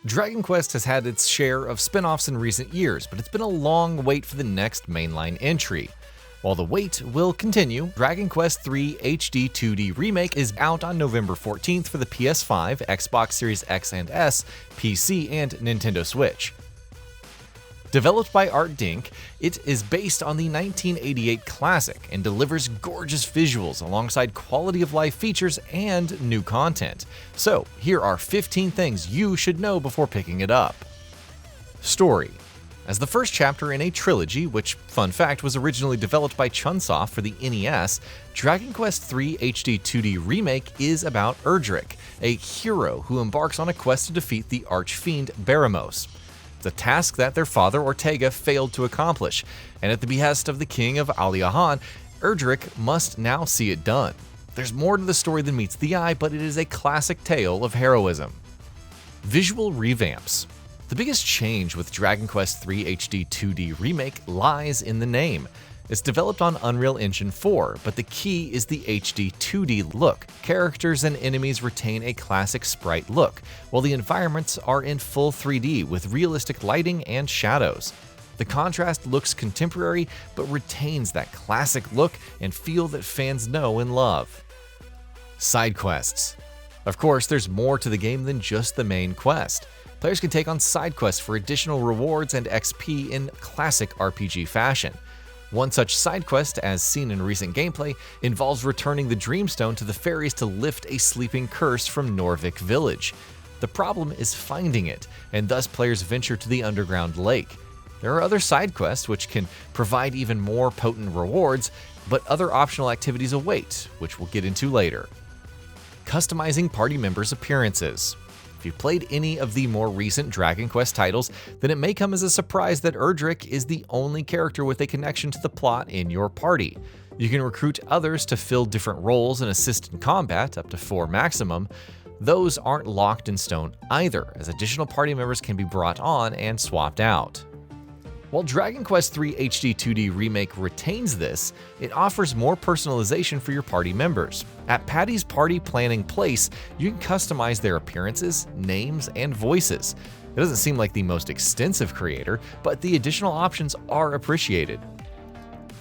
Dragon Quest has had its share of spin-offs in recent years, but it's been a long wait for the next mainline entry. While the wait will continue, Dragon Quest III HD-2D Remake is out on November 14th for the PS5, Xbox Series X and S, PC, and Nintendo Switch. Developed by Artdink, it is based on the 1988 classic and delivers gorgeous visuals alongside quality-of-life features and new content. So, here are 15 things you should know before picking it up. Story. As the first chapter in a trilogy, which, fun fact, was originally developed by Chunsoft for the NES, Dragon Quest III HD-2D Remake is about Erdrick, a hero who embarks on a quest to defeat the archfiend Baramos. It's a task that their father Ortega failed to accomplish, and at the behest of the king of Aliahan, Erdrick must now see it done. There's more to the story than meets the eye, but it is a classic tale of heroism. Visual revamps. The biggest change with Dragon Quest III HD-2D Remake lies in the name. It's developed on Unreal Engine 4, but the key is the HD-2D look. Characters and enemies retain a classic sprite look, while the environments are in full 3D with realistic lighting and shadows. The contrast looks contemporary, but retains that classic look and feel that fans know and love. Side quests. Of course, there's more to the game than just the main quest. Players can take on side quests for additional rewards and XP in classic RPG fashion. One such side quest, as seen in recent gameplay, involves returning the Dreamstone to the fairies to lift a sleeping curse from Norvik Village. The problem is finding it, and thus players venture to the underground lake. There are other side quests which can provide even more potent rewards, but other optional activities await, which we'll get into later. Customizing party members' appearances. If you've played any of the more recent Dragon Quest titles, then it may come as a surprise that Erdrick is the only character with a connection to the plot in your party. You can recruit others to fill different roles and assist in combat, up to 4 maximum. Those aren't locked in stone either, as additional party members can be brought on and swapped out. While Dragon Quest III HD-2D Remake retains this, it offers more personalization for your party members. At Patty's Party Planning Place, you can customize their appearances, names, and voices. It doesn't seem like the most extensive creator, but the additional options are appreciated.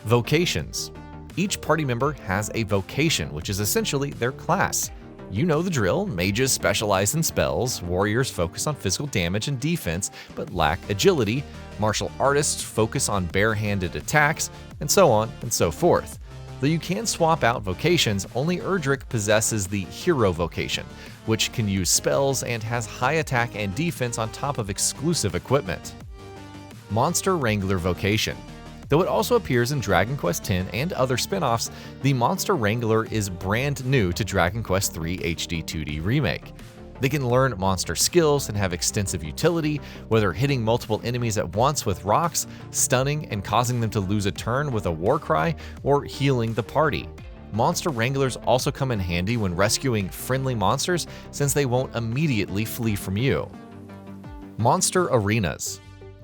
Vocations. Each party member has a vocation, which is essentially their class. You know the drill: mages specialize in spells, warriors focus on physical damage and defense but lack agility, martial artists focus on bare-handed attacks, and so on and so forth. Though you can swap out vocations, only Erdrick possesses the hero vocation, which can use spells and has high attack and defense on top of exclusive equipment. Monster Wrangler vocation. Though it also appears in Dragon Quest X and other spin-offs, the Monster Wrangler is brand new to Dragon Quest III HD-2D Remake. They can learn monster skills and have extensive utility, whether hitting multiple enemies at once with rocks, stunning and causing them to lose a turn with a war cry, or healing the party. Monster Wranglers also come in handy when rescuing friendly monsters, since they won't immediately flee from you. Monster Arenas.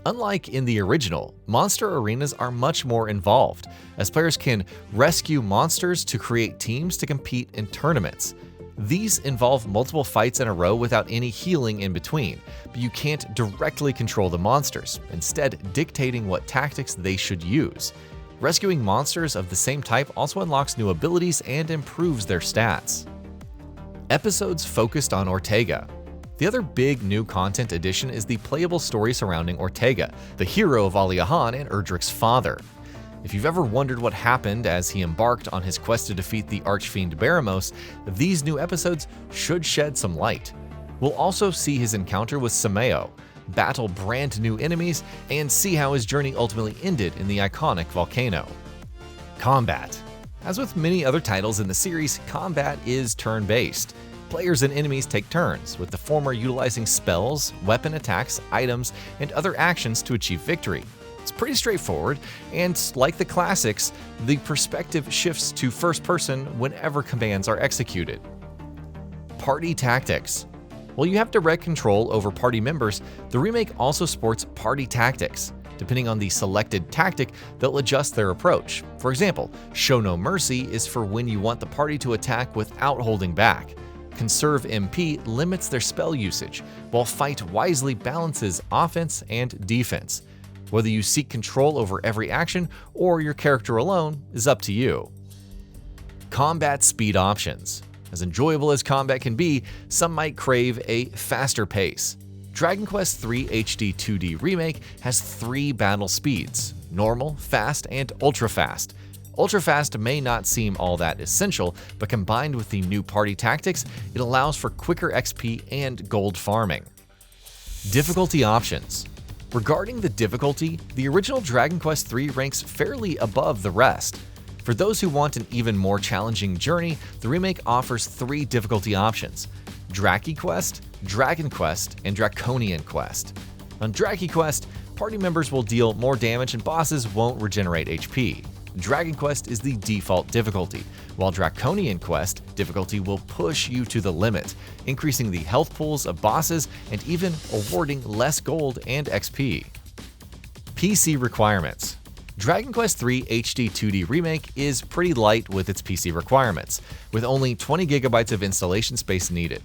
Unlike in the original, monster arenas are much more involved, as players can rescue monsters to create teams to compete in tournaments. These involve multiple fights in a row without any healing in between, but you can't directly control the monsters, instead dictating what tactics they should use. Rescuing monsters of the same type also unlocks new abilities and improves their stats. Episodes focused on Ortega. The other big new content addition is the playable story surrounding Ortega, the hero of Aliahan and Erdrick's father. If you've ever wondered what happened as he embarked on his quest to defeat the archfiend Baramos, these new episodes should shed some light. We'll also see his encounter with Sameo, battle brand new enemies, and see how his journey ultimately ended in the iconic volcano. Combat. As with many other titles in the series, combat is turn-based. Players and enemies take turns, with the former utilizing spells, weapon attacks, items, and other actions to achieve victory. It's pretty straightforward, and like the classics, the perspective shifts to first person whenever commands are executed. Party tactics. While you have direct control over party members, the remake also sports party tactics. Depending on the selected tactic, they'll adjust their approach. For example, Show No Mercy is for when you want the party to attack without holding back. Conserve MP limits their spell usage, while Fight Wisely balances offense and defense. Whether you seek control over every action or your character alone is up to you. Combat speed options. As enjoyable as combat can be, some might crave a faster pace. Dragon Quest III HD-2D Remake has 3 battle speeds: normal, fast, and ultra fast. Ultra fast may not seem all that essential, but combined with the new party tactics, it allows for quicker XP and gold farming. Difficulty options. Regarding the difficulty, the original Dragon Quest III ranks fairly above the rest. For those who want an even more challenging journey, the remake offers 3 difficulty options: Draki Quest, Dragon Quest, and Draconian Quest. On Draki Quest, party members will deal more damage and bosses won't regenerate HP. Dragon Quest is the default difficulty, while Draconian Quest difficulty will push you to the limit, increasing the health pools of bosses and even awarding less gold and XP. PC requirements. Dragon Quest III HD-2D Remake is pretty light with its PC requirements, with only 20 GB of installation space needed.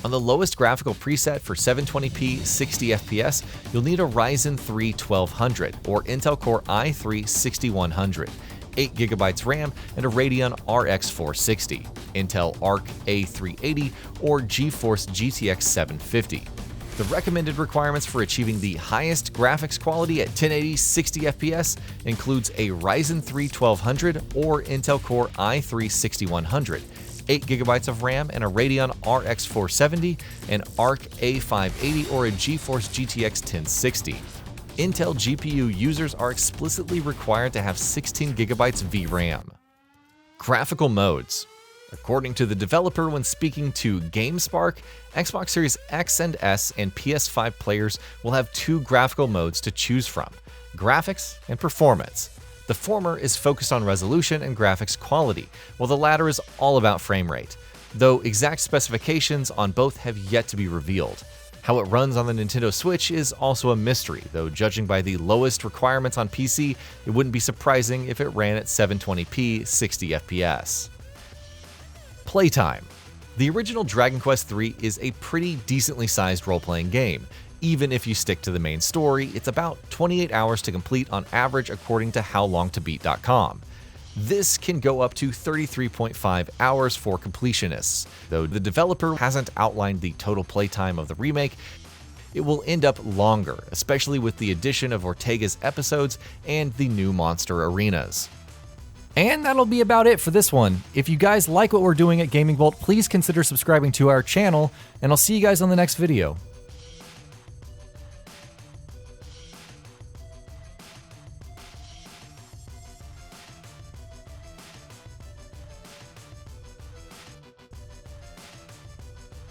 On the lowest graphical preset for 720p 60 FPS, you'll need a Ryzen 3 1200 or Intel Core i3 6100, 8GB RAM, and a Radeon RX 460, Intel Arc A380, or GeForce GTX 750. The recommended requirements for achieving the highest graphics quality at 1080 60 FPS includes a Ryzen 3 1200 or Intel Core i3 6100, 8GB of RAM, and a Radeon RX 470, an Arc A580, or a GeForce GTX 1060. Intel GPU users are explicitly required to have 16GB VRAM. Graphical modes. According to the developer when speaking to GameSpark, Xbox Series X and S and PS5 players will have 2 graphical modes to choose from: graphics and performance. The former is focused on resolution and graphics quality, while the latter is all about frame rate, though exact specifications on both have yet to be revealed. How it runs on the Nintendo Switch is also a mystery, though judging by the lowest requirements on PC, it wouldn't be surprising if it ran at 720p 60 FPS. Playtime. The original Dragon Quest III is a pretty decently sized role-playing game. Even if you stick to the main story, it's about 28 hours to complete on average according to howlongtobeat.com. This can go up to 33.5 hours for completionists. Though the developer hasn't outlined the total playtime of the remake, it will end up longer, especially with the addition of Ortega's episodes and the new monster arenas. And that'll be about it for this one. If you guys like what we're doing at GamingBolt, please consider subscribing to our channel, and I'll see you guys on the next video.